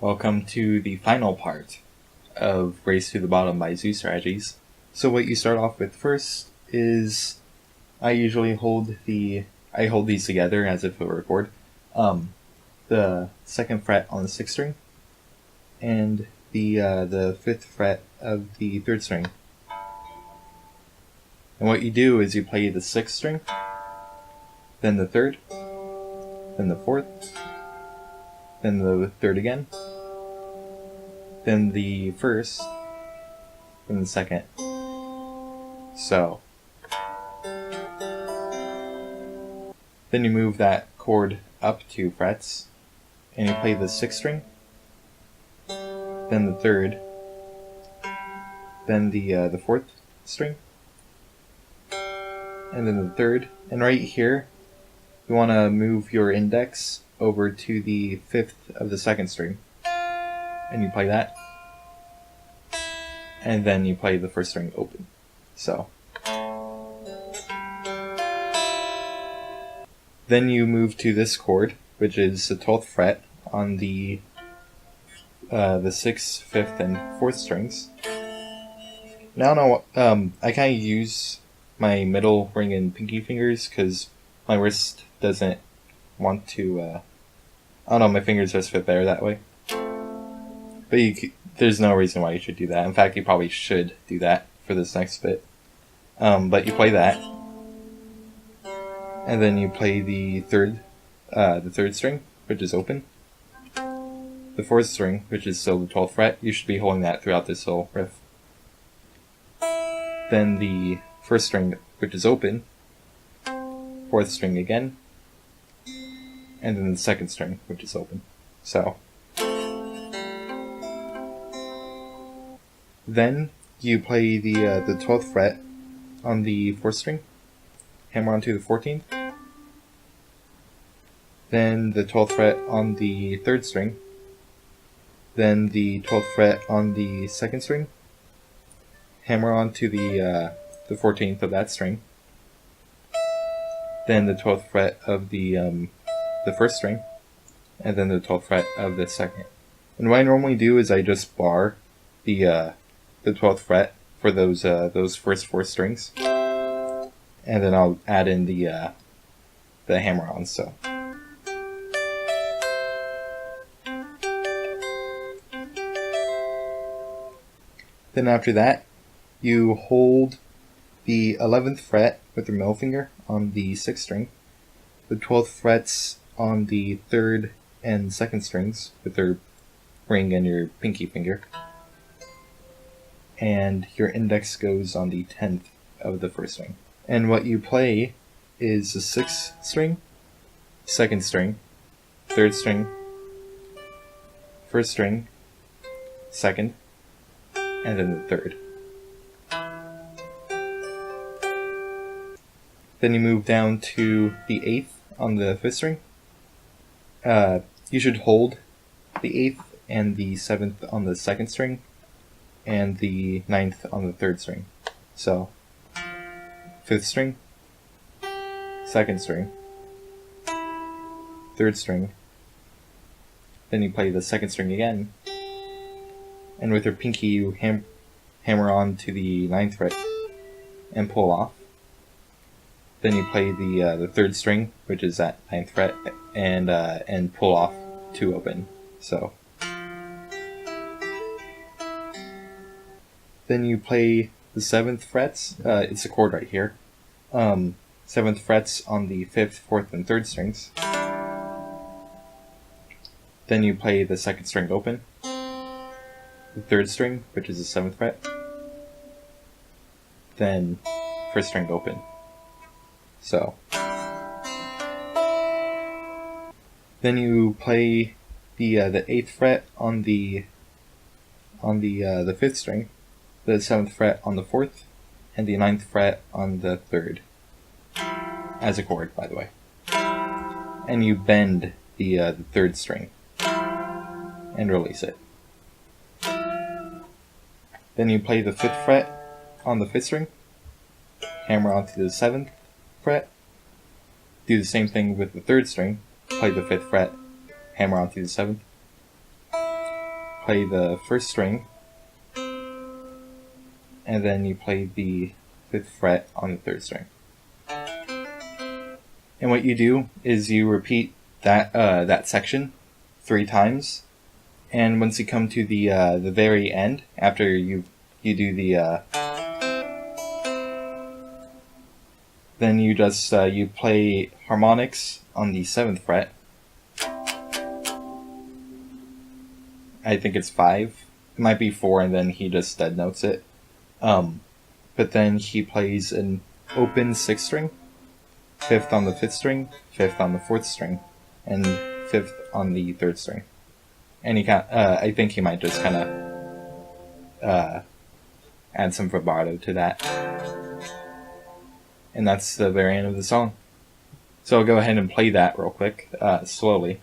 Welcome to the final part of Race to the Bottom by Zoo Strategies. So what you start off with first is, I usually hold these together as if it were a chord. The 2nd fret on the 6th string, and the 5th fret of the 3rd string. And what you do is you play the 6th string, then the 3rd, then the 4th, then the 3rd again, then the 1st, then the 2nd. So then you move that chord up 2 frets, and you play the 6th string, then the 3rd, then the 4th string, and then the 3rd. And right here, you want to move your index over to the 5th of the 2nd string, and you play that, and then you play the 1st string open. So then you move to this chord, which is the 12th fret on the 6th, 5th, and 4th strings. Now, I kind of use my middle ring and pinky fingers because my wrist doesn't want to. I don't know, my fingers just fit better that way. But there's no reason why you should do that. In fact, you probably should do that for this next bit. But you play that, and then you play the 3rd string, which is open. The 4th string, which is still the 12th fret. You should be holding that throughout this whole riff. Then the 1st string, which is open. 4th string again, and then the 2nd string, which is open. So then you play the 12th fret on the 4th string, hammer onto the 14th, then the 12th fret on the 3rd string, then the 12th fret on the 2nd string, hammer onto the 14th of that string, then the 12th fret of the 1st string, and then the 12th fret of the 2nd. And what I normally do is I just bar the 12th fret for those first 4 strings, and then I'll add in the hammer-ons. So then after that, you hold the 11th fret with your middle finger on the 6th string, the 12th frets on the 3rd and 2nd strings with your ring and your pinky finger, and your index goes on the 10th of the 1st string. And what you play is the 6th string, 2nd string, 3rd string, 1st string, 2nd, and then the 3rd. Then you move down to the 8th on the 5th string. You should hold the 8th and the 7th on the 2nd string, and the 9th on the 3rd string. So 5th string, 2nd string, 3rd string, then you play the 2nd string again, and with your pinky you hammer on to the 9th fret and pull off. Then you play the 3rd string, which is at 9th fret, and pull off 2 open. So then you play the 7th frets. It's a chord right here. 7th frets on the 5th, 4th, and 3rd strings. Then you play the 2nd string open, the 3rd string, which is the 7th fret, then 1st string open. So then you play the 8th fret on the 5th string, the 7th fret on the 4th, and the 9th fret on the 3rd, as a chord, by the way. And you bend the 3rd string and release it. Then you play the 5th fret on the 5th string, hammer onto the 7th fret, do the same thing with the 3rd string, play the 5th fret, hammer onto the 7th, play the first string, and then you play the 5th fret on the 3rd string. And what you do is you repeat that section 3 times, and once you come to the very end, after you do the then you just you play harmonics on the 7th fret. I think it's 5. It might be 4, and then he just dead notes it. But then he plays an open 6th string, 5th on the 5th string, 5th on the 4th string, and 5th on the 3rd string. And I think he might just kind of add some vibrato to that. And that's the very end of the song. So I'll go ahead and play that real quick, slowly.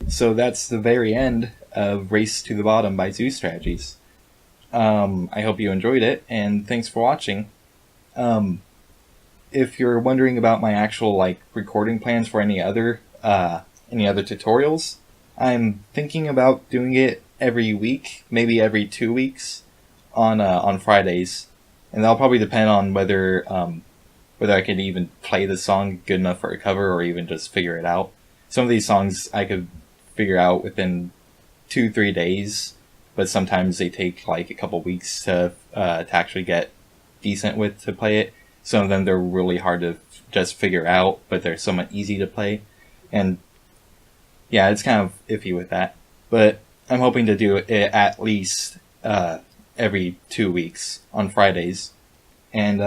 So that's the very end of Race to the Bottom by Zoo Strategies. I hope you enjoyed it, and thanks for watching. If you're wondering about my actual recording plans for any other tutorials, I'm thinking about doing it every week, maybe every 2 weeks, on Fridays, and that'll probably depend on whether I can even play the song good enough for a cover or even just figure it out. Some of these songs I could figure out within 2-3 days, but sometimes they take a couple weeks to actually get decent with to play it. Some of them they're really hard to just figure out, but they're somewhat easy to play, and yeah, it's kind of iffy with that. But I'm hoping to do it at least every 2 weeks on Fridays, and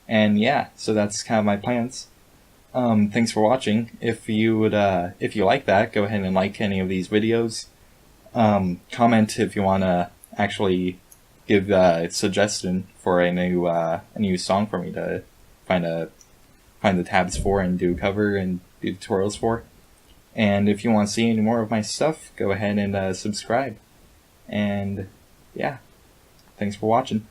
yeah, so that's kind of my plans. Thanks for watching. If you like that, go ahead and like any of these videos. Comment if you want to actually give a suggestion for a new song for me to find the tabs for and do cover and do tutorials for. And if you want to see any more of my stuff, go ahead and subscribe. And yeah, thanks for watching.